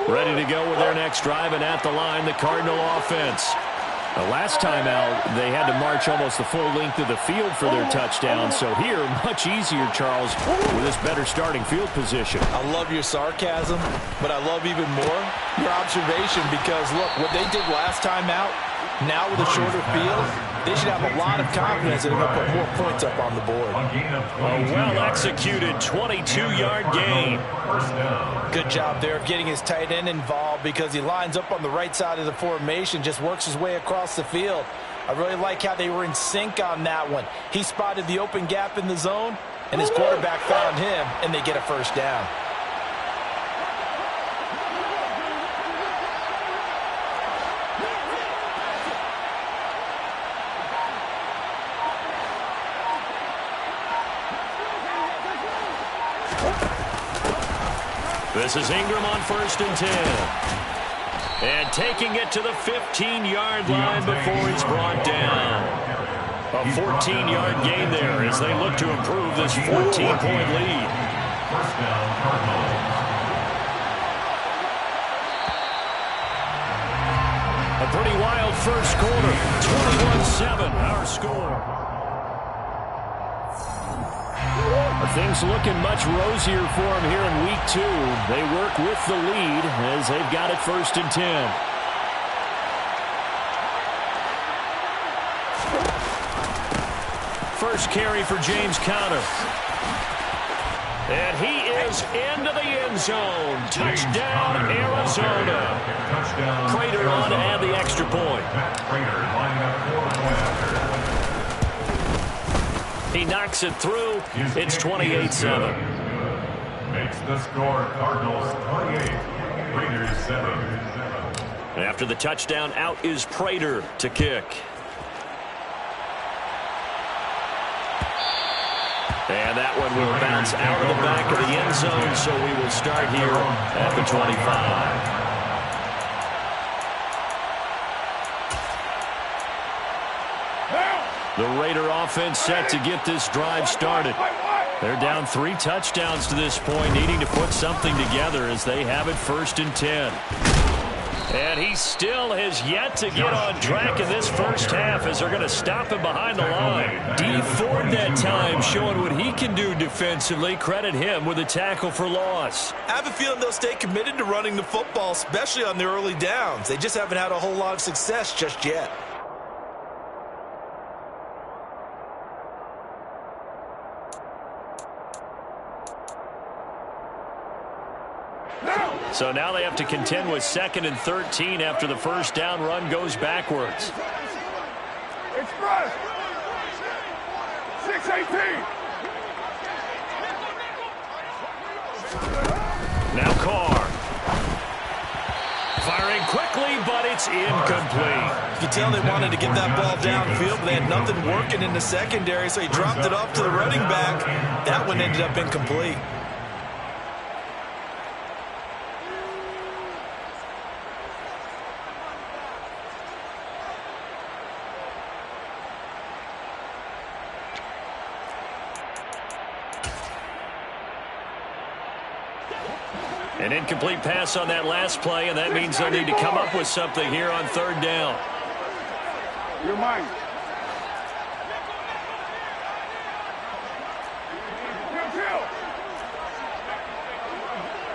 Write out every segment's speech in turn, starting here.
Ready to go with their next drive, and at the line, the Cardinal offense. The last time out, they had to march almost the full length of the field for their touchdown. So here, much easier, Charles, with this better starting field position. I love your sarcasm, but I love even more your observation because, look, what they did last time out, now with a shorter field, they should have a lot of confidence that they're going to put more points up on the board. A well-executed 22-yard gain. Good job there of getting his tight end involved because he lines up on the right side of the formation, just works his way across the field. I really like how they were in sync on that one. He spotted the open gap in the zone, and his quarterback found him, and they get a first down. This is Ingram on 1st and 10. And taking it to the 15-yard line before it's brought down. A 14-yard gain there as they look to improve this 14-point lead. First down, Cardinals. A pretty wild first quarter. 21-7, our score. Things looking much rosier for them here in week 2. They work with the lead as they've got it 1st and 10. First carry for James Conner. And he is into the end zone. Touchdown, Arizona. Prater on to add the extra point. He knocks it through. It's 28-7. Makes the score Cardinals 28, Raiders 7. After the touchdown, out is Prater to kick. And that one will bounce out of the back of the end zone, so we will start here at the 25. The Raider offense set to get this drive started. They're down 3 touchdowns to this point, needing to put something together as they have it 1st and 10. And he still has yet to get on track in this first half as they're going to stop him behind the line. Dee Ford that time showing what he can do defensively. Credit him with a tackle for loss. I have a feeling they'll stay committed to running the football, especially on the early downs. They just haven't had a whole lot of success just yet. So now they have to contend with 2nd and 13 after the first down run goes backwards. Express! 6-18! Now Carr. Firing quickly, but it's incomplete. You can tell they wanted to get that ball downfield, but they had nothing working in the secondary, so he dropped it off to the running back. That one ended up incomplete. An incomplete pass on that last play, and that means they'll need to come up with something here on 3rd down. You're mine.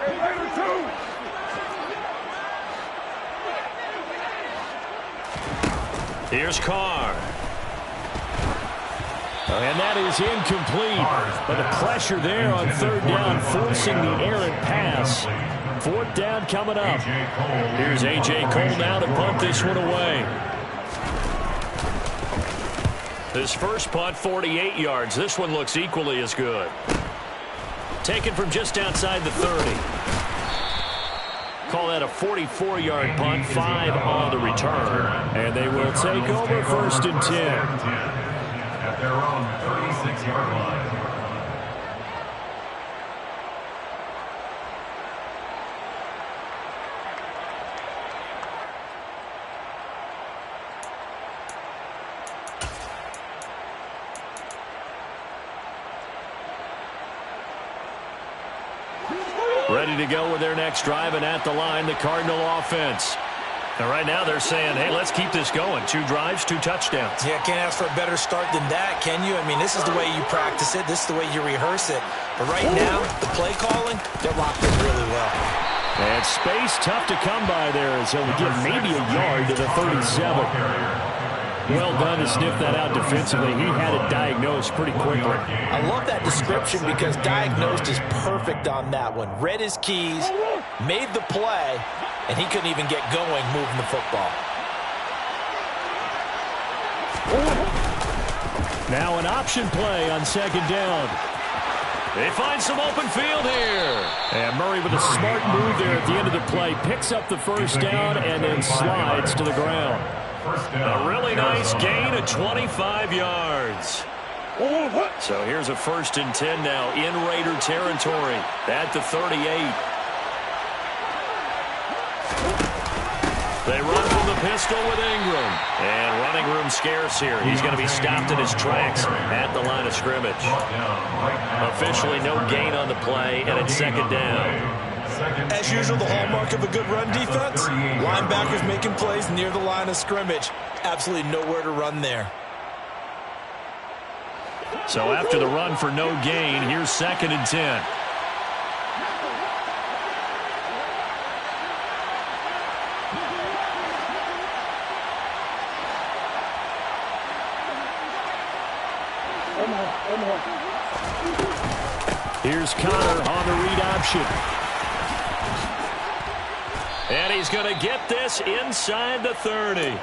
Hey, Raider 2. Here's Carr. And that is incomplete. But the pressure there on 3rd down, forcing the errant pass. 4th down coming up. Here's A.J. Cole now to punt this one away. This first punt, 48 yards. This one looks equally as good. Taken from just outside the 30. Call that a 44-yard punt, 5 on the return. And they will take over 1st and 10. At their own 36-yard line. Ready to go with their next drive, and at the line, the Cardinal offense. And right now they're saying, hey, let's keep this going. 2 drives, 2 touchdowns. Yeah, can't ask for a better start than that, can you? I mean, this is the way you practice it. This is the way you rehearse it. But right now, the play calling, they're locked in really well. And space tough to come by there as he'll get maybe a yard to the 37. Well done to sniff that out defensively. He had it diagnosed pretty quickly. I love that description because diagnosed is perfect on that one. Read his keys, made the play, and he couldn't even get going moving the football. Now an option play on 2nd down. They find some open field here. And Murray with a smart move there at the end of the play. Picks up the first down and then slides to the ground. A really nice gain of 25 yards. So here's a 1st and 10 now in Raider territory at the 38. They run from the pistol with Ingram. And running room scarce here. He's going to be stopped in his tracks at the line of scrimmage. Officially no gain on the play, and it's 2nd down. As usual, the hallmark of a good run defense, linebackers making plays near the line of scrimmage. Absolutely nowhere to run there. So after the run for no gain, here's 2nd and 10. Here's Connor on the read option. And he's going to get this inside the 30.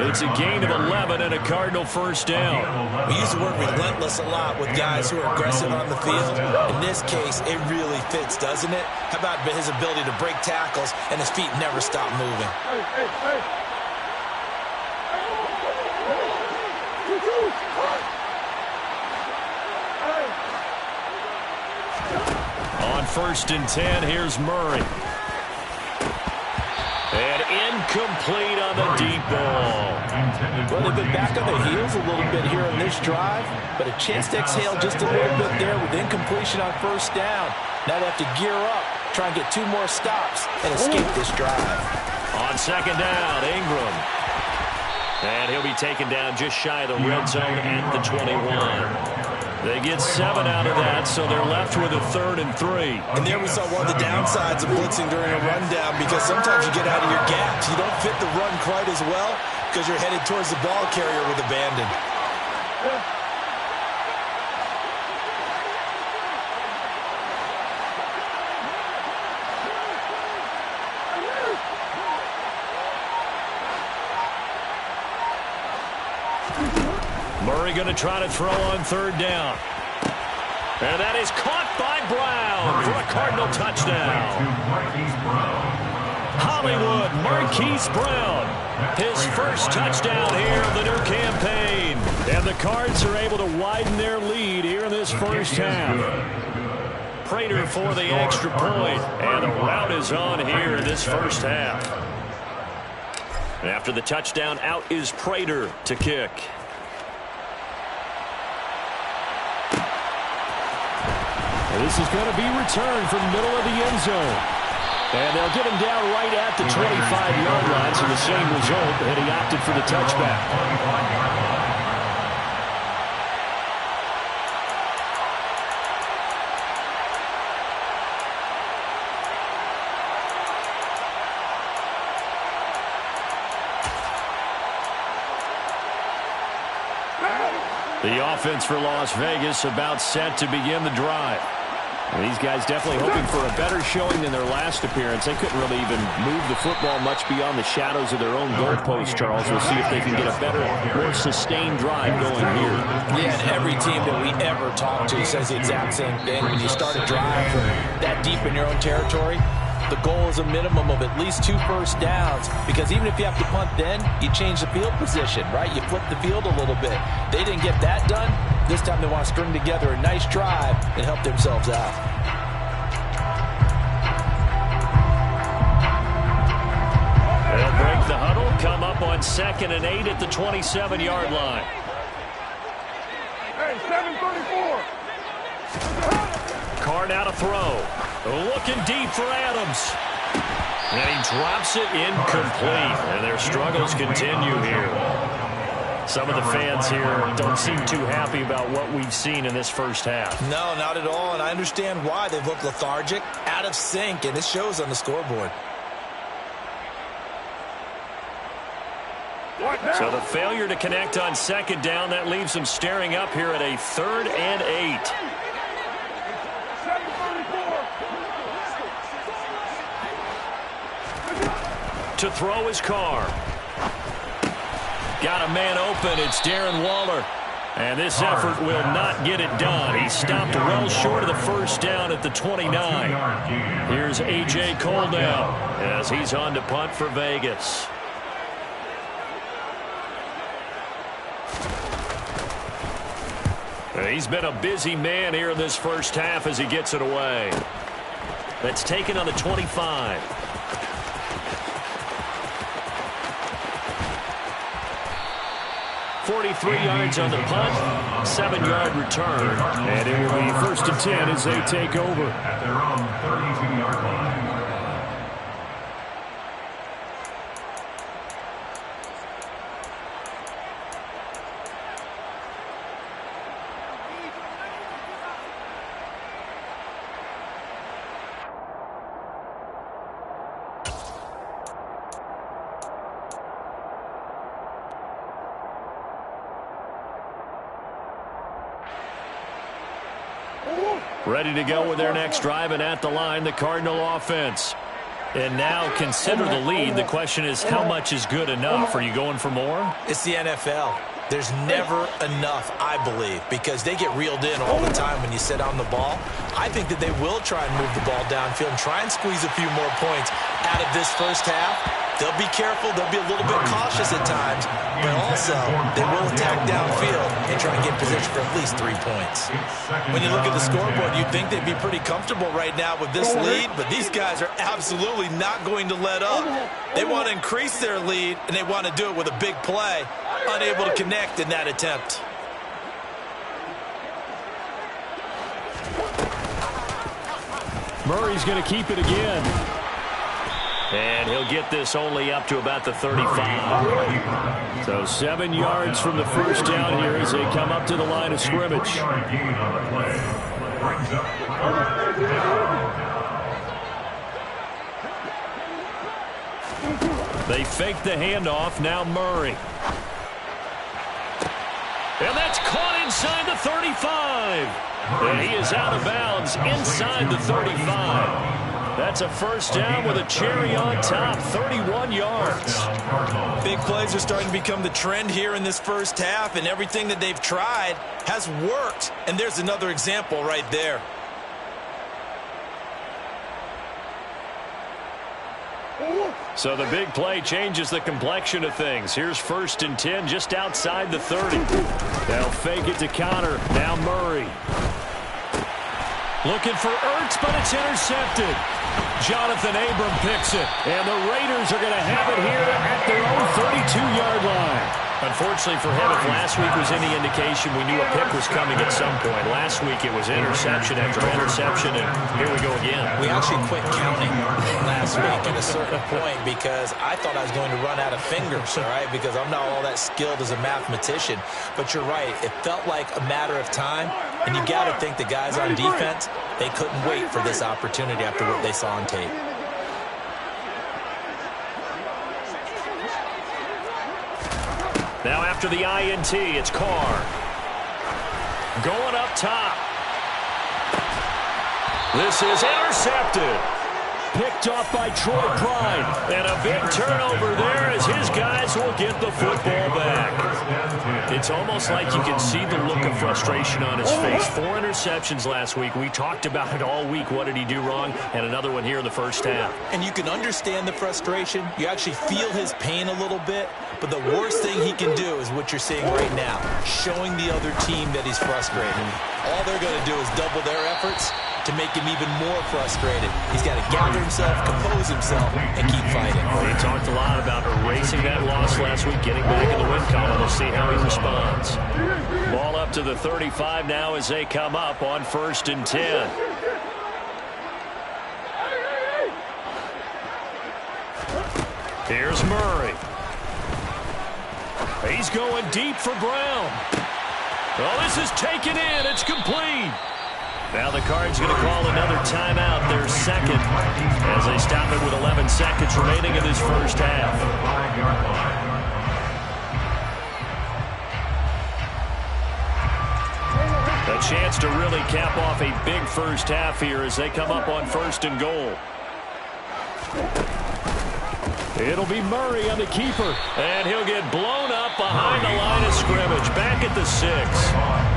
It's a gain of 11 and a Cardinal 1st down. We use the word relentless a lot with guys who are aggressive on the field. In this case, it really fits, doesn't it? How about his ability to break tackles and his feet never stop moving? On 1st and 10, here's Murray. And incomplete on the deep ball. Well, they've been back on their heels a little bit here on this drive, but a chance to exhale just a little bit there with incompletion on 1st down. Now they have to gear up, try and get 2 more stops and escape this drive. On 2nd down, Ingram. And he'll be taken down just shy of the red zone at the 21. They get 7 out of that, so they're left with a 3rd and 3. And there we saw one of the downsides of blitzing during a rundown, because sometimes you get out of your gaps. You don't fit the run quite as well because you're headed towards the ball carrier with abandon. Murray going to try to throw on 3rd down. And that is caught by Brown for a Cardinal touchdown. Hollywood Marquise Brown, his 1st touchdown here of the new campaign. And the Cards are able to widen their lead here in this 1st half. Prater for the extra point. And the route is on here in this 1st half. After the touchdown, out is Prater to kick. This is going to be returned from the middle of the end zone. And they'll get him down right at the 25-yard line, so the same result, and he opted for the touchback. The offense for Las Vegas about set to begin the drive. And these guys definitely hoping for a better showing than their last appearance. They couldn't really even move the football much beyond the shadows of their own goalpost, Charles. We'll see if they can get a better, more sustained drive going here. Yeah, and every team that we ever talk to says the exact same thing. When you start a drive from that deep in your own territory, the goal is a minimum of at least 2 first downs, because even if you have to punt then, you change the field position, right? You flip the field a little bit. They didn't get that done. This time they want to string together a nice drive and help themselves out. They'll break the huddle, come up on 2nd and 8 at the 27-yard line. Hey, 734. Carr now to throw. Looking deep for Adams. And he drops it incomplete. And their struggles continue here. Some of the fans here don't seem too happy about what we've seen in this first half. No, not at all, and I understand why. They've looked lethargic, out of sync, and it shows on the scoreboard. So the failure to connect on second down, that leaves them staring up here at a 3rd and 8. To throw his Carr. Got a man open. It's Darren Waller. And this effort will not get it done. He stopped well short of the first down at the 29. Here's A.J. Cole now as he's on to punt for Vegas. He's been a busy man here in this first half as he gets it away. That's taken on the 25. 43 yards on the punt, 7-yard return. And it will be 1st and 10 as they take over. At their own 32-yard line. Ready to go with their next drive, and at the line, the Cardinal offense. And now consider the lead. The question is, how much is good enough? Are you going for more? It's the NFL. There's never enough, I believe, because they get reeled in all the time when you sit on the ball. I think that they will try and move the ball downfield and try and squeeze a few more points out of this first half. They'll be careful. They'll be a little bit cautious at times, but also they will attack downfield and try to get position for at least 3 points. When you look at the scoreboard, you'd think they'd be pretty comfortable right now with this lead, but these guys are absolutely not going to let up. They want to increase their lead, and they want to do it with a big play. Unable to connect in that attempt. Murray's going to keep it again. And he'll get this only up to about the 35. So 7 yards from the first down here as they come up to the line of scrimmage. They fake the handoff. Now Murray. And that's caught inside the 35. And he is out of bounds inside the 35. That's a first down with a cherry on top, 31 yards. Big plays are starting to become the trend here in this first half, and everything that they've tried has worked. And there's another example right there. So the big play changes the complexion of things. Here's 1st and 10 just outside the 30. They'll fake it to Connor. Now Murray. Looking for Ertz, but it's intercepted. Jonathan Abram picks it. And the Raiders are going to have it here at their own 32-yard line. Unfortunately for him, if last week was any indication, we knew a pick was coming at some point. Last week it was interception after interception, and here we go again. We actually quit counting last week at a certain point because I thought I was going to run out of fingers, all right, because I'm not all that skilled as a mathematician. But you're right. It felt like a matter of time, and you got to think the guys on defense, they couldn't wait for this opportunity after what they saw on tape. Now after the INT, it's Carr. Going up top. This is intercepted. Picked off by Troy Pride. And a big turnover there as his guys will get the football back. It's almost like you can see the look of frustration on his face. 4 interceptions last week. We talked about it all week. What did he do wrong? And another one here in the first half. And you can understand the frustration. You actually feel his pain a little bit. But the worst thing he can do is what you're seeing right now, showing the other team that he's frustrated. All they're going to do is double their efforts to make him even more frustrated. He's got to gather himself, compose himself, and keep fighting. Well, he talked a lot about erasing that loss last week, getting back in the win column. We'll see how he responds. Ball up to the 35 now as they come up on 1st and 10. Here's Murray. He's going deep for Brown. Oh, this is taken in. It's complete. Now the Cards going to call another timeout, their second, as they stop it with 11 seconds remaining in this first half. A chance to really cap off a big first half here as they come up on 1st and goal. It'll be Murray on the keeper. And he'll get blown up behind the line of scrimmage. Back at the 6.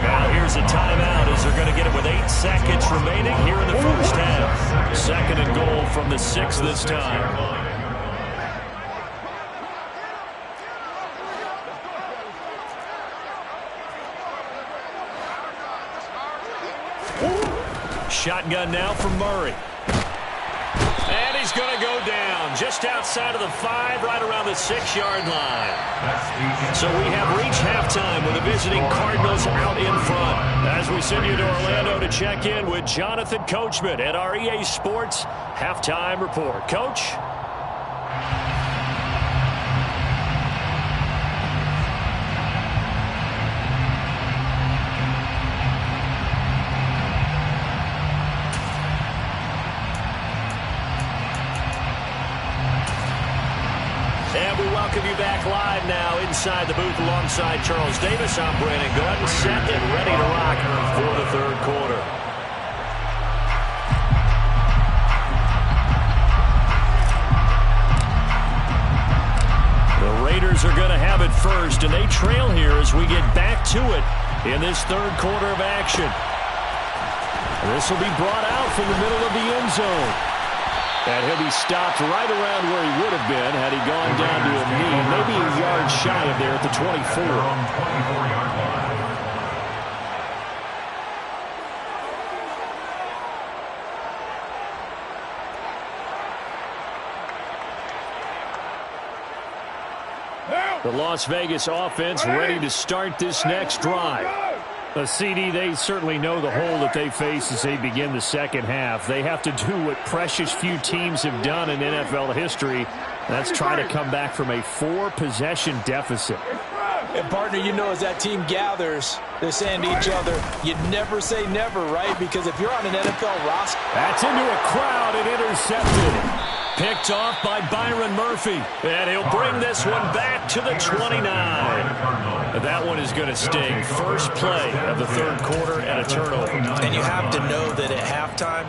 Now here's a timeout as they're going to get it with 8 seconds remaining here in the first half. 2nd and goal from the 6 this time. Shotgun now from Murray. And he's going to go down just outside of the 5, right around the 6-yard line. So we have reached halftime with the visiting Cardinals out in front. As we send you to Orlando to check in with Jonathan Coachman at our EA Sports Halftime Report. Coach? And we welcome you back live now inside the booth alongside Charles Davis. I'm Brandon Gaudin, set and ready to rock for the 3rd quarter. The Raiders are going to have it first, and they trail here as we get back to it in this 3rd quarter of action. This will be brought out from the middle of the end zone. And he'll be stopped right around where he would have been had he gone down to a knee, maybe a yard shy of there at the 24. The Las Vegas offense ready to start this next drive. CD, they certainly know the hole that they face as they begin the second half. They have to do what precious few teams have done in NFL history. That's try to come back from a 4-possession deficit. And, partner, you know, as that team gathers, they're saying to each other, you never say never, right? Because if you're on an NFL roster. That's into a crowd and intercepted. Picked off by Byron Murphy. And he'll bring this one back to the 29. That one is going to sting. First play of the 3rd quarter and a turnover. And you have to know that at halftime,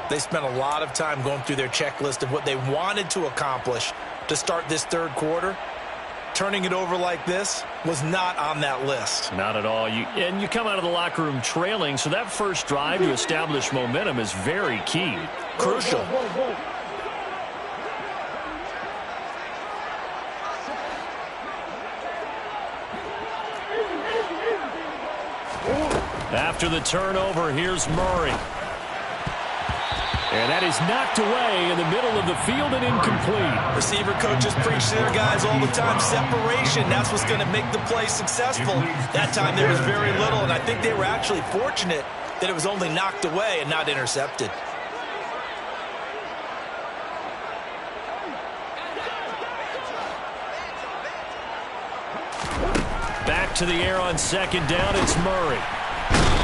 they spent a lot of time going through their checklist of what they wanted to accomplish to start this 3rd quarter. Turning it over like this was not on that list. Not at all. And you come out of the locker room trailing, so that first drive to establish momentum is very key. Crucial. After the turnover, here's Murray. And that is knocked away in the middle of the field and incomplete. Receiver coaches preach to their guys all the time. Separation, that's what's going to make the play successful. That time there was very little, and I think they were actually fortunate that it was only knocked away and not intercepted. Back to the air on 2nd down, it's Murray.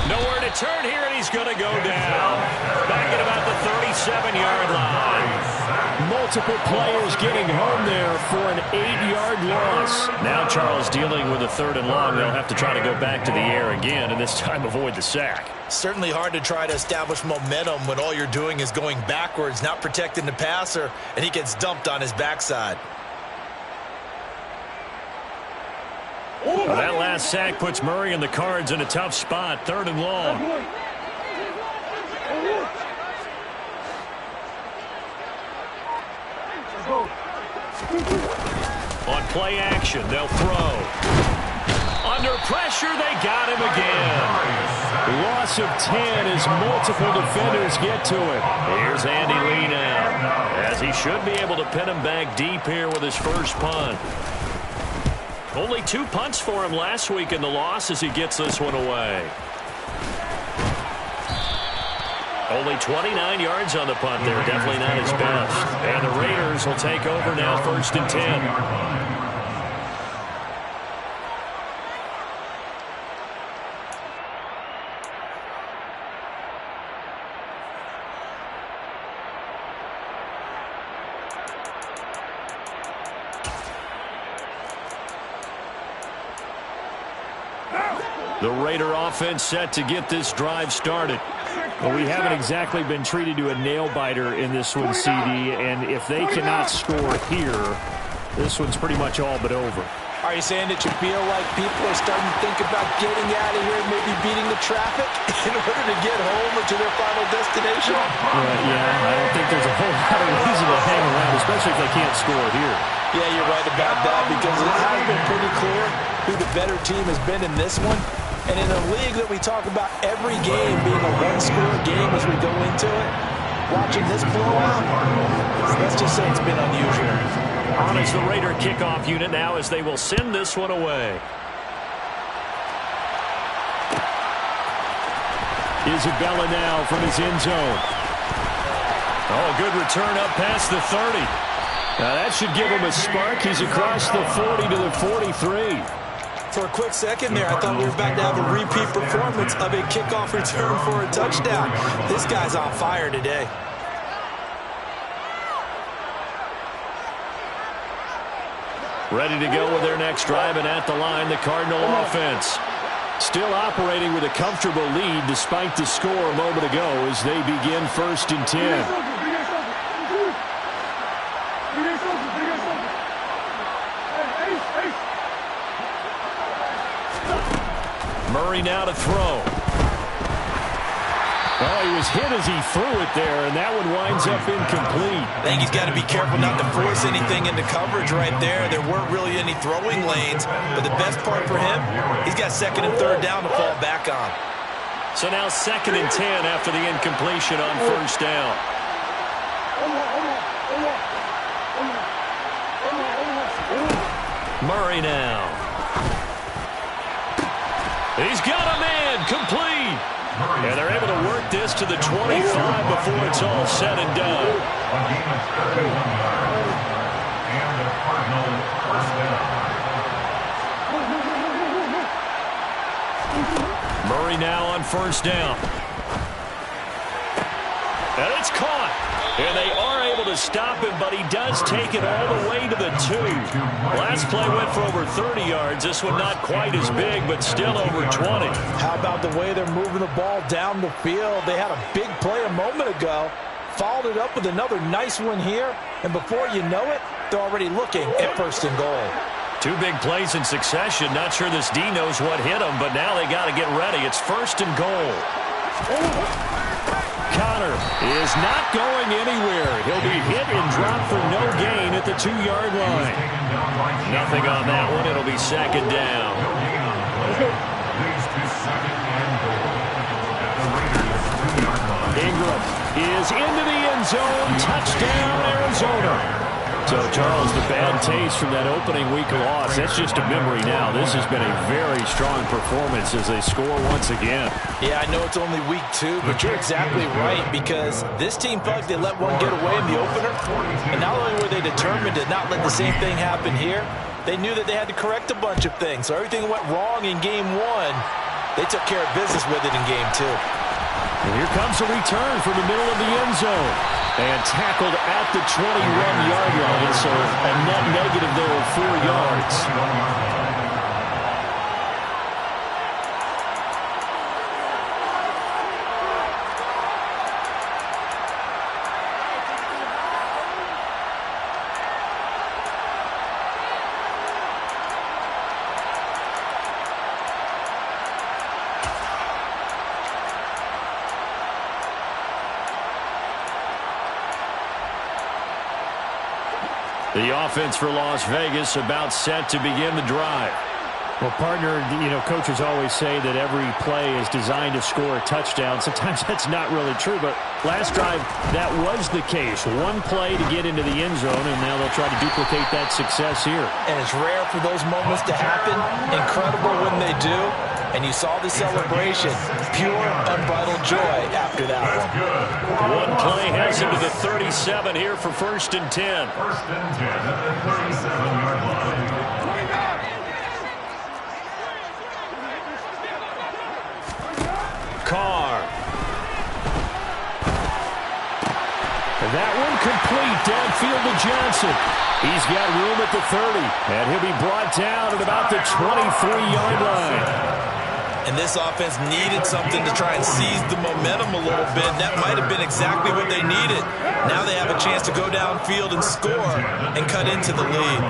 Nowhere to turn here, and he's going to go down. Back at about the 37-yard line. Multiple players getting home there for an 8-yard loss. Now Charles dealing with a 3rd and long. They'll have to try to go back to the air again, and this time avoid the sack. Certainly hard to try to establish momentum when all you're doing is going backwards, not protecting the passer, and he gets dumped on his backside. Well, that last sack puts Murray and the Cards in a tough spot. 3rd and long. On play action, they'll throw. Under pressure, they got him again. Loss of 10 as multiple defenders get to it. Here's Andy Lee now, as he should be able to pin him back deep here with his first punt. Only 2 punts for him last week in the loss as he gets this one away. Only 29 yards on the punt there. Definitely not his best. And the Raiders will take over now, 1st and 10. The Raider offense set to get this drive started. Well, we haven't exactly been treated to a nail-biter in this one, CD, and if they cannot score here, this one's pretty much all but over. Are you saying that you feel like people are starting to think about getting out of here, maybe beating the traffic in order to get home or to their final destination? Yeah, I don't think there's a whole lot of reason to hang around, especially if they can't score here. Yeah, you're right about that, because it has been pretty clear who the better team has been in this one. And in a league that we talk about every game being a one-score game as we go into it, watching this blowout, let's just say it's been unusual. On is the Raider kickoff unit now as they will send this one away. Isabella now from his end zone. Oh, good return up past the 30. Now that should give him a spark. He's across the 40 to the 43. For a quick second there, I thought we were about to have a repeat performance of a kickoff return for a touchdown. This guy's on fire today. Ready to go with their next drive, and at the line, the Cardinal offense. Still operating with a comfortable lead despite the score a moment ago as they begin 1st and 10. Murray now to throw. Oh, he was hit as he threw it there, and that one winds up incomplete. I think he's got to be careful not to force anything into coverage right there. There weren't really any throwing lanes, but the best part for him, he's got 2nd and 3rd down to fall back on. So now 2nd and 10 after the incompletion on 1st down. Murray now. He's got a man, complete. And they're able to work this to the 25 before it's all said and done. Murray now on 1st down. And it's caught. And they are able to stop him, but he does take it all the way to the 2. Last play went for over 30 yards. This one not quite as big, but still over 20. How about the way they're moving the ball down the field? They had a big play a moment ago, followed it up with another nice one here, and before you know it, they're already looking at 1st and goal. 2 big plays in succession. Not sure this D knows what hit him, but now they got to get ready. It's 1st and goal. Connor is not going anywhere. He'll be hit and dropped for no gain at the 2-yard line. Nothing on that one. It'll be 2nd down. Ingram is into the end zone. Touchdown, Arizona. So, Charles, the bad taste from that opening week loss, that's just a memory now. This has been a very strong performance as they score once again. Yeah, I know it's only week 2, but you're exactly right, because this team thought they let one get away in the opener, and not only were they determined to not let the same thing happen here, they knew that they had to correct a bunch of things. So everything went wrong in game 1. They took care of business with it in game 2. And here comes a return from the middle of the end zone. And tackled at the 21-yard line, so a net negative there of 4 yards. The offense for Las Vegas about set to begin the drive. Well, partner, coaches always say that every play is designed to score a touchdown. Sometimes that's not really true, but last drive, that was the case. One play to get into the end zone, and now they'll try to duplicate that success here. And it's rare for those moments to happen. Incredible when they do. and you saw the celebration. Pure, unbridled joy after that one. One play has him to the 37 here for 1st and 10. 1st and 10 at the 37-yard line. Carr. And that one complete downfield to Johnson. He's got room at the 30, and he'll be brought down at about the 23-yard line. And this offense needed something to try and seize the momentum a little bit. That might have been exactly what they needed. Now they have a chance to go downfield and score and cut into the lead.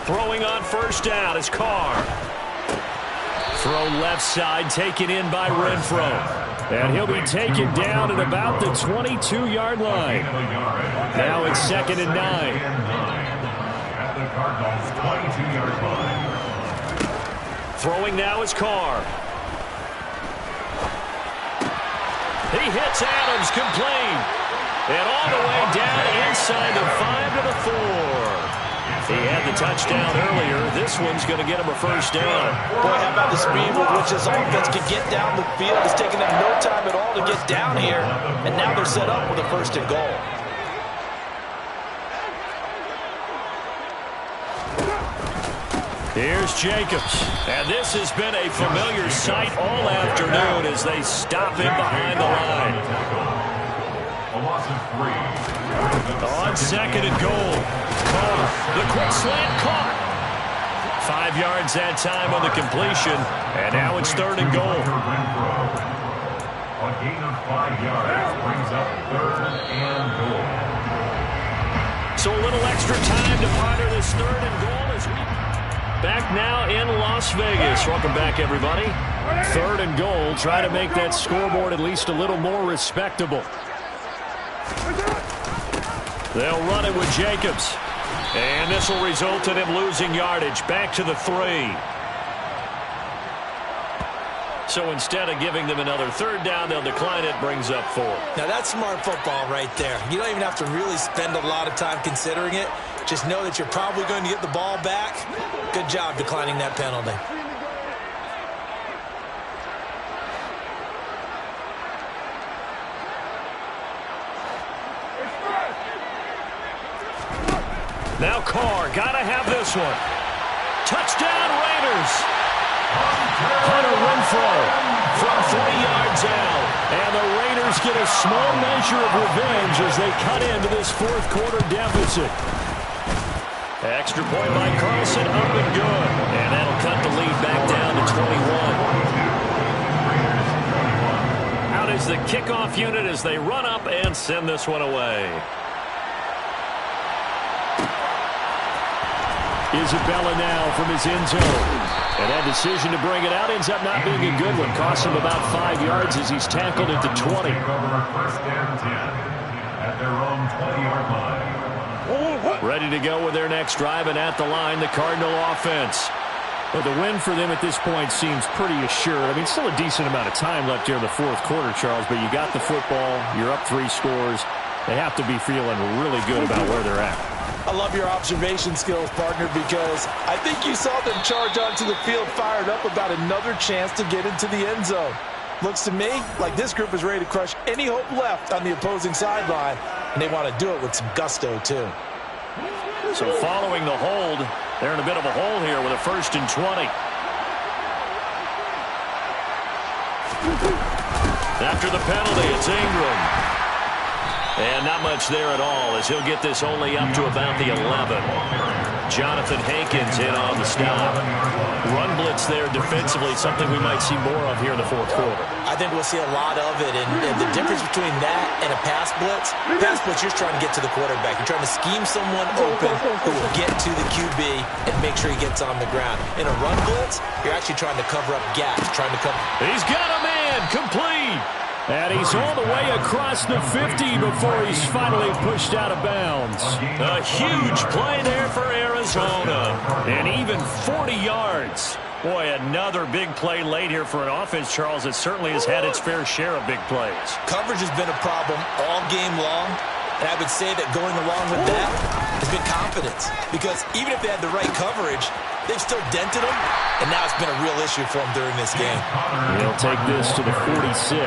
Throwing on 1st down is Carr. Throw left side, taken in by Renfro. And he'll be taken down at about the 22-yard line. Now it's 2nd and 9. At the Cardinals' 22-yard line. Throwing now is Carr. He hits Adams, complete. And all the way down inside the 5 to the 4. He had the touchdown earlier. This one's going to get him a 1st down. Boy, how about the speed with which this offense can get down the field? It's taking them no time at all to get down here. And now they're set up with a 1st and goal. Here's Jacobs. And this has been a familiar sight all afternoon as they stop him behind the line. A loss of 3. On 2nd and goal. Carr, the quick slant caught. 5 yards that time on the completion. And now it's 3rd and goal. A gain of 5 yards brings up 3rd and goal. So a little extra time to ponder this 3rd and goal as we back now in Las Vegas. Welcome back, everybody. 3rd and goal. Try to make that scoreboard at least a little more respectable. They'll run it with Jacobs. And this will result in him losing yardage. Back to the 3. So instead of giving them another 3rd down, they'll decline it. Brings up 4. Now that's smart football right there. You don't even have to really spend a lot of time considering it. Just know that you're probably going to get the ball back. Good job declining that penalty. Now Carr, gotta have this one. Touchdown Raiders. Hunter Renfro from 3 yards out. And the Raiders get a small measure of revenge as they cut into this 4th quarter deficit. Extra point by Carlson, up and good. And that'll cut the lead back down to 21. Out is the kickoff unit as they run up and send this one away. Isabella now from his end zone. And that decision to bring it out ends up not being a good one. Costs him about 5 yards as he's tackled at the 20. 1st and 10 at their own 20-yard line. Ready to go with their next drive, and at the line, the Cardinal offense. But the win for them at this point seems pretty assured. I mean, still a decent amount of time left here in the 4th quarter, Charles, but you got the football, you're up 3 scores. They have to be feeling really good about where they're at. I love your observation skills, partner, because I think you saw them charge onto the field fired up about another chance to get into the end zone. Looks to me like this group is ready to crush any hope left on the opposing sideline, and they want to do it with some gusto, too. So following the hold, they're in a bit of a hole here with a 1st and 20. After the penalty, it's Ingram. And not much there at all as he'll get this only up to about the 11. Jonathan Hankins in on the stop. Run blitz there defensively, something we might see more of here in the 4th quarter. I think we'll see a lot of it, and the difference between that and a pass blitz, you're just trying to get to the quarterback. You're trying to scheme someone open who will get to the QB and make sure he gets on the ground. In a run blitz, you're actually trying to cover up gaps, trying to cover. He's got a man, complete. And he's all the way across the 50 before he's finally pushed out of bounds. A huge play there for Arizona. And even 40 yards. Boy, another big play late here for an offense, Charles, that certainly has had its fair share of big plays. Coverage has been a problem all game long. And I would say that going along with that has been confidence. Because even if they had the right coverage, they've still dented them, and now it's been a real issue for them during this game. He'll take this to the 46.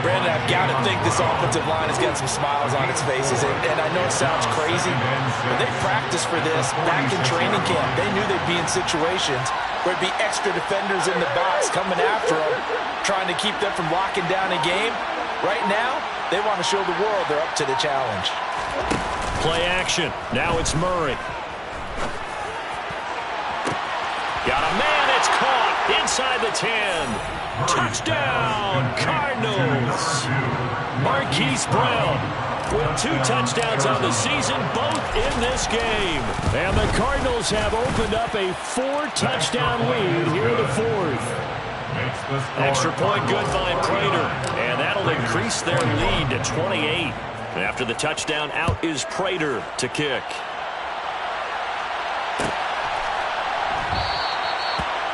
Brandon, I've got to think this offensive line has got some smiles on its faces. And I know it sounds crazy, but they practiced for this back in training camp. They knew they'd be in situations where it'd be extra defenders in the box coming after them, trying to keep them from locking down a game. Right now, they want to show the world they're up to the challenge. Play action. Now it's Murray. Got a man that's caught inside the 10. Touchdown, Cardinals. Marquise Brown with 2 touchdowns on the season, both in this game. And the Cardinals have opened up a 4-touchdown lead here in the 4th. Extra point good by Prater, and that'll increase their lead to 28. After the touchdown, out is Prater to kick.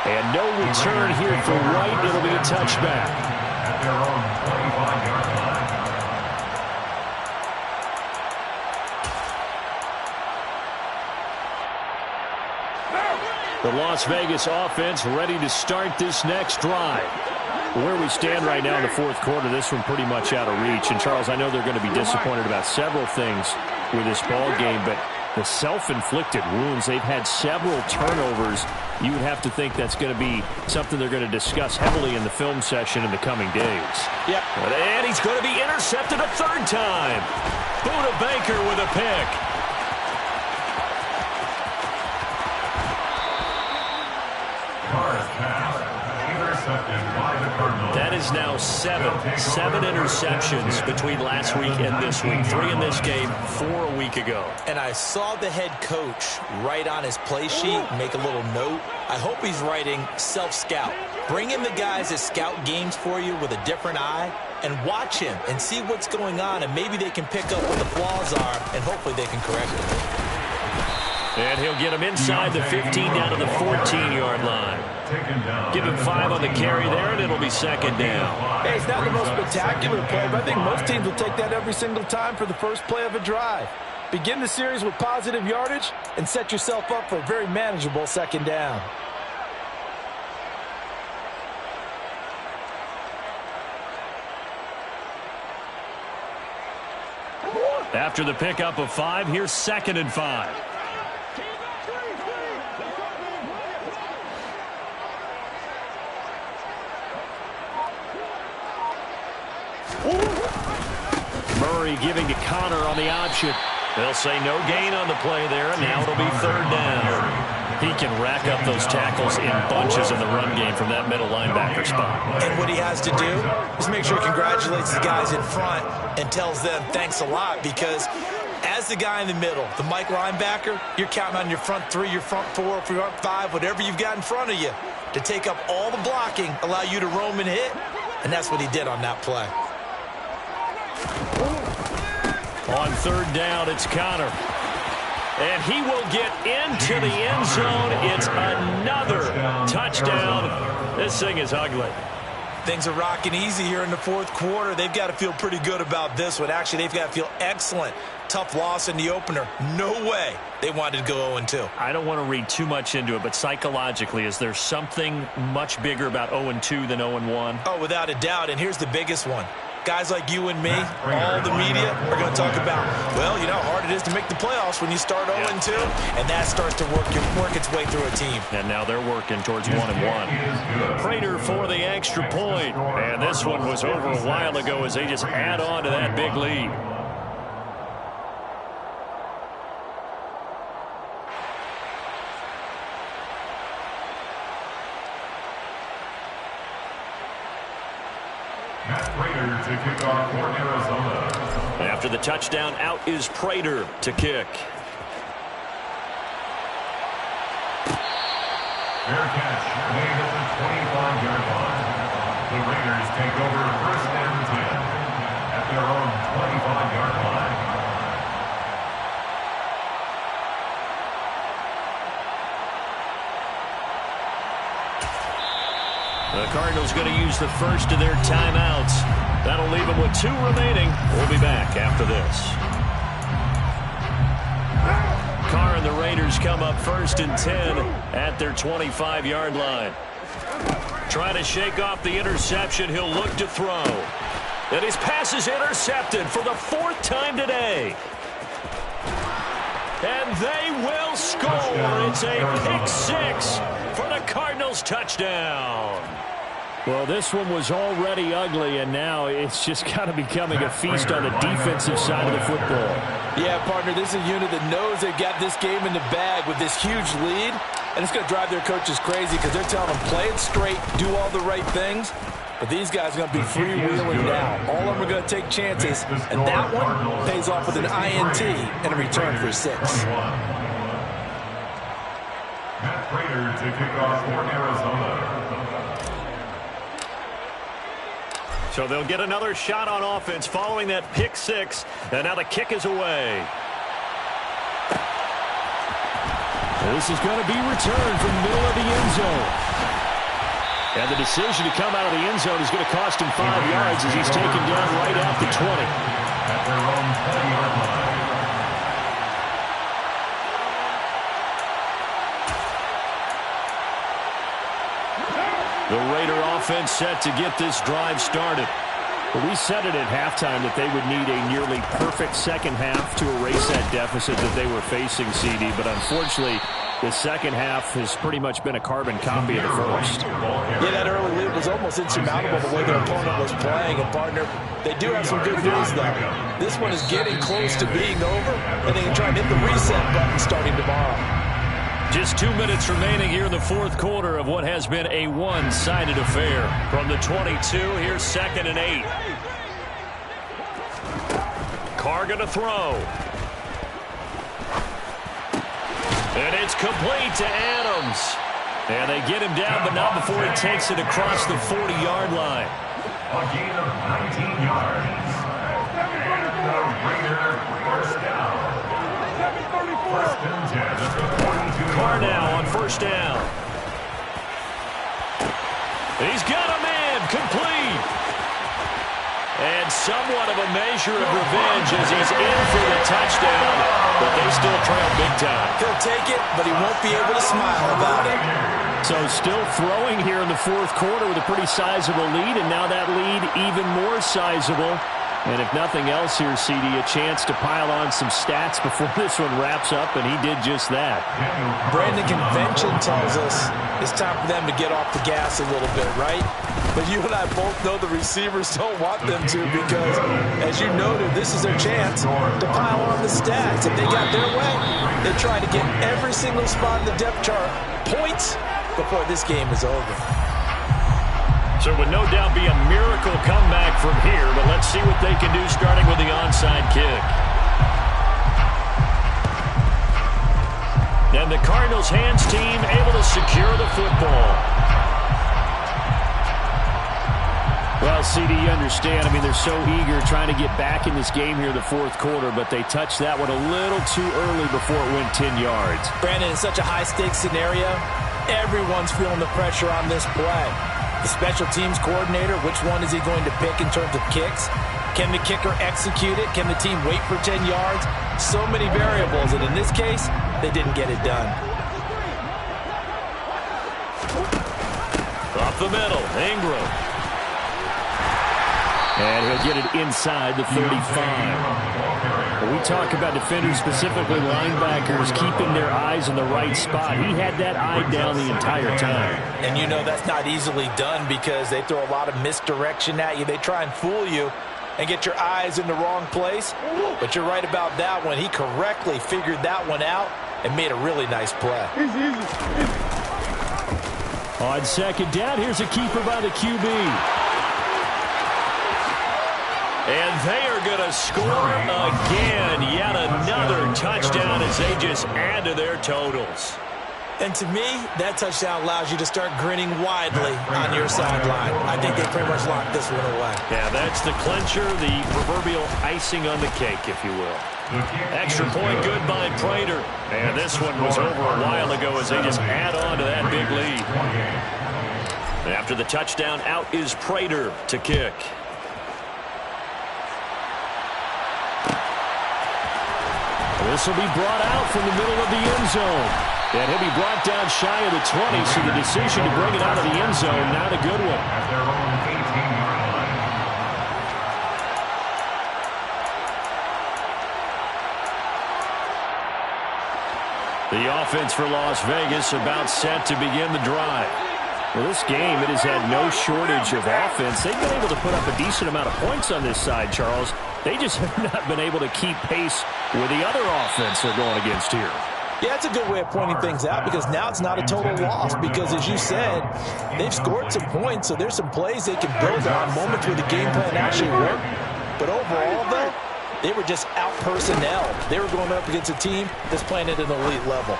And no return here for Wright. It'll be a touchback. At their own 25-yard line. The Las Vegas offense ready to start this next drive. Where we stand right now in the 4th quarter, this one pretty much out of reach. And, Charles, I know they're going to be disappointed about several things with this ball game, but the self-inflicted wounds, they've had several turnovers. You would have to think that's going to be something they're going to discuss heavily in the film session in the coming days. Yep. And he's going to be intercepted a 3rd time. Buda Baker with a pick. That is now 7 interceptions between last week and this week. 3 in this game, 4 a week ago. And I saw the head coach write on his play sheet, make a little note. I hope he's writing self-scout. Bring in the guys that scout games for you with a different eye and watch him and see what's going on, and maybe they can pick up what the flaws are, and hopefully they can correct them. And he'll get him inside the 15 down to the 14-yard line. Give him 5 on the carry there, and it'll be 2nd down. Hey, it's not the most spectacular play, but I think most teams will take that every single time for the first play of a drive. Begin the series with positive yardage and set yourself up for a very manageable 2nd down. After the pickup of 5, here's 2nd and 5. Murray giving to Connor on the option. They'll say no gain on the play there, and now it'll be 3rd down. He can rack up those tackles in bunches in the run game from that middle linebacker spot. And what he has to do is make sure he congratulates the guys in front and tells them thanks a lot, because as the guy in the middle, the Mike linebacker, you're counting on your front 3, your front 4, front 5, whatever you've got in front of you to take up all the blocking, allow you to roam and hit, and that's what he did on that play. On 3rd down, it's Connor. And he will get into the end zone. It's another touchdown. This thing is ugly. Things are rocking easy here in the 4th quarter. They've got to feel pretty good about this one. Actually, they've got to feel excellent. Tough loss in the opener. No way they wanted to go 0-2. I don't want to read too much into it, but psychologically, is there something much bigger about 0-2 than 0-1? Oh, without a doubt, and here's the biggest one. Guys like you and me, all the media, are going to talk about, well, you know how hard it is to make the playoffs when you start 0-2, and that starts to work its way through a team. And now they're working towards 1-1. Prater for the extra point. And this one was over a while ago as they just add on to that big lead. Prater to kick off for Arizona. After the touchdown, out is Prater to kick. Fair catch made at the 25-yard line. The Raiders take over 1st and 10 at their own 25-yard line. The Cardinals going to use the first of their timeouts. That'll leave them with 2 remaining. We'll be back after this. Carr and the Raiders come up 1st and 10 at their 25-yard line. Trying to shake off the interception. He'll look to throw. And his pass is intercepted for the 4th time today. And they will score. It's a pick 6 for the Cardinals touchdown. Well, this one was already ugly, and now it's just kind of becoming a feast on the defensive side of the football. Yeah, partner, this is a unit that knows they've got this game in the bag with this huge lead, and it's going to drive their coaches crazy because they're telling them play it straight, do all the right things. But these guys are going to be freewheeling now. All of them are going to take chances, and that one pays off with an INT and a return for 6. Matt Prater to kick off for Arizona. So they'll get another shot on offense following that pick 6. And now the kick is away. This is going to be returned from the middle of the end zone. And the decision to come out of the end zone is going to cost him 5 yards as he's taken down right at the 20. At their own 20-yard line. The Raider offense set to get this drive started. Well, we said it at halftime that they would need a nearly perfect second half to erase that deficit that they were facing, CD. But unfortunately, the second half has pretty much been a carbon copy of the first. Yeah, that early lead was almost insurmountable the way their opponent was playing. And, partner, they do have some good news, though. This one is getting close to being over, and they can try and hit the reset button starting tomorrow. Just 2 minutes remaining here in the 4th quarter of what has been a one-sided affair. From the 22, here's 2nd and 8. Carr going to throw. And it's complete to Adams. And they get him down, but not before he takes it across the 40-yard line. A gain of 19 yards. And the Raider first down. 1st and 10 at the 42. Carr now on 1st down. He's got a man complete. And somewhat of a measure of revenge as he's in for the touchdown. But they still trail big time. He'll take it, but he won't be able to smile about it. So still throwing here in the 4th quarter with a pretty sizable lead, and now that lead even more sizable. And if nothing else here, CD, a chance to pile on some stats before this one wraps up, and he did just that. Brandon, convention tells us it's time for them to get off the gas a little bit, right? But you and I both know the receivers don't want them to because, as you noted, this is their chance to pile on the stats. If they got their way, they try to get every single spot in the depth chart points before this game is over. So it would no doubt be a miracle comeback from here, but let's see what they can do starting with the onside kick. And the Cardinals hands team able to secure the football. Well, CD, you understand. I mean, they're so eager trying to get back in this game here in the 4th quarter, but they touched that one a little too early before it went 10 yards. Brandon, in such a high-stakes scenario, everyone's feeling the pressure on this play. The special teams coordinator, which one is he going to pick in terms of kicks? Can the kicker execute it? Can the team wait for 10 yards? So many variables, and in this case, they didn't get it done. Up the middle, Ingram. And he'll get it inside the 35. When we talk about defenders, specifically linebackers, keeping their eyes in the right spot, he had that eye down the entire time. And you know that's not easily done because they throw a lot of misdirection at you. They try and fool you and get your eyes in the wrong place. But you're right about that one. He correctly figured that one out and made a really nice play. On 2nd down, here's a keeper by the QB. And they are going to score again. Yet another touchdown as they just add to their totals. And to me, that touchdown allows you to start grinning widely on your sideline. I think they pretty much locked this one away. Yeah, that's the clincher, the proverbial icing on the cake, if you will. Extra point good by Prater. And this one was over a while ago as they just add on to that big lead. After the touchdown, out is Prater to kick. This will be brought out from the middle of the end zone. And he'll be brought down shy of the 20, so the decision to bring it out of the end zone, not a good one. At their own 18-yard line. The offense for Las Vegas about set to begin the drive. Well, this game, it has had no shortage of offense. They've been able to put up a decent amount of points on this side, Charles. They just have not been able to keep pace with the other offense they're going against here. Yeah, it's a good way of pointing things out because now it's not a total loss because, as you said, they've scored some points, so there's some plays they can build on, moments where the game plan actually worked. But overall, though, they were just out-personnel. They were going up against a team that's playing at an elite level.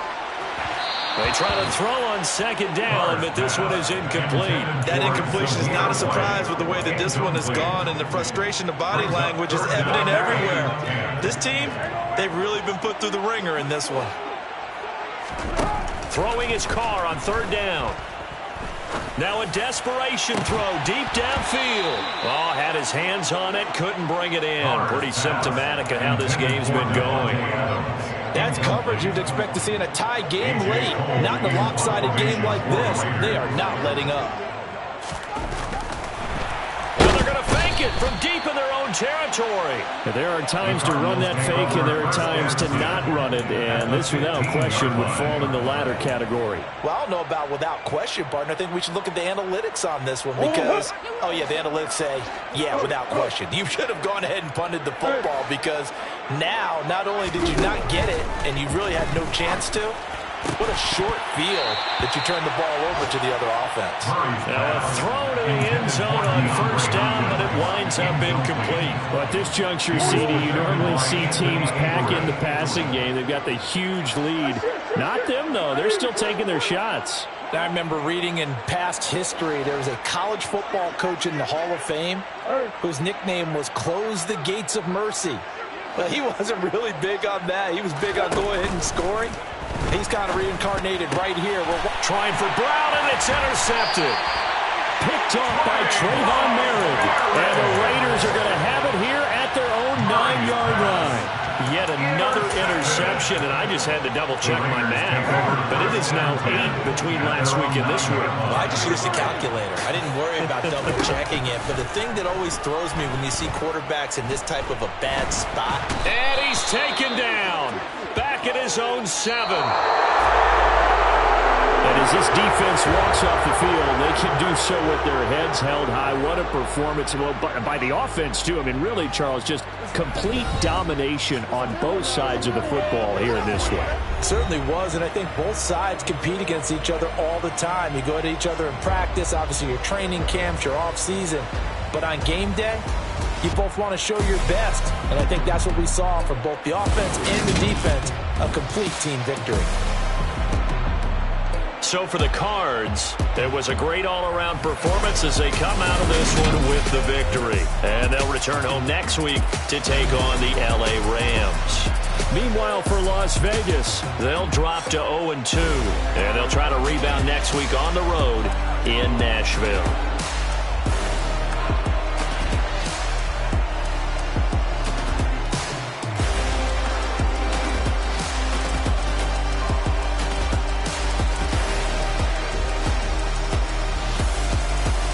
They try to throw on second down, but this one is incomplete. That incompletion is not a surprise with the way that this one has gone, and the frustration, the body language is evident everywhere. This team, they've really been put through the ringer in this one. Throwing his car on third down. Now a desperation throw deep downfield. Oh, had his hands on it, couldn't bring it in. Pretty symptomatic of how this game's been going. That's coverage you'd expect to see in a tie game late. Not in a lopsided game like this. They are not letting up. Well, they're going to fake it from deep in their own territory. There are times to run that fake, and there are times to not run it, and this, without question, would fall in the latter category. Well, I don't know about without question, partner. I think we should look at the analytics on this one because, oh, yeah, the analytics say, yeah, without question. You should have gone ahead and punted the football because now, not only did you not get it and you really had no chance to, what a short field that you turned the ball over to the other offense. Now a throw to the end zone on first down, but it winds up incomplete. Well, at this juncture, CD, you normally see teams pack in the passing game. They've got the huge lead. Not them, though. They're still taking their shots. I remember reading in past history, there was a college football coach in the Hall of Fame whose nickname was Close the Gates of Mercy. But he wasn't really big on that. He was big on going ahead and scoring. He's kind of reincarnated right here. We're trying for Brown, and it's intercepted. Picked off by Trayvon Merritt. And the Raiders are going to have it here at their own 9-yard line. Yet another interception, and I just had to double-check my math. But it is now 8 between last week and this week. Well, I just used a calculator. I didn't worry about double-checking it. But the thing that always throws me when you see quarterbacks in this type of a bad spot. And he's taken down. Back at his own 7. And as this defense walks off the field, they can do so with their heads held high. What a performance by the offense, too. I mean, really, Charles, just complete domination on both sides of the football here in this one. Certainly was, and I think both sides compete against each other all the time. You go at each other in practice, obviously your training camps, your off-season. But on game day, you both want to show your best. And I think that's what we saw from both the offense and the defense, a complete team victory. So for the Cards, it was a great all-around performance as they come out of this one with the victory. And they'll return home next week to take on the L.A. Rams. Meanwhile, for Las Vegas, they'll drop to 0-2. And they'll try to rebound next week on the road in Nashville.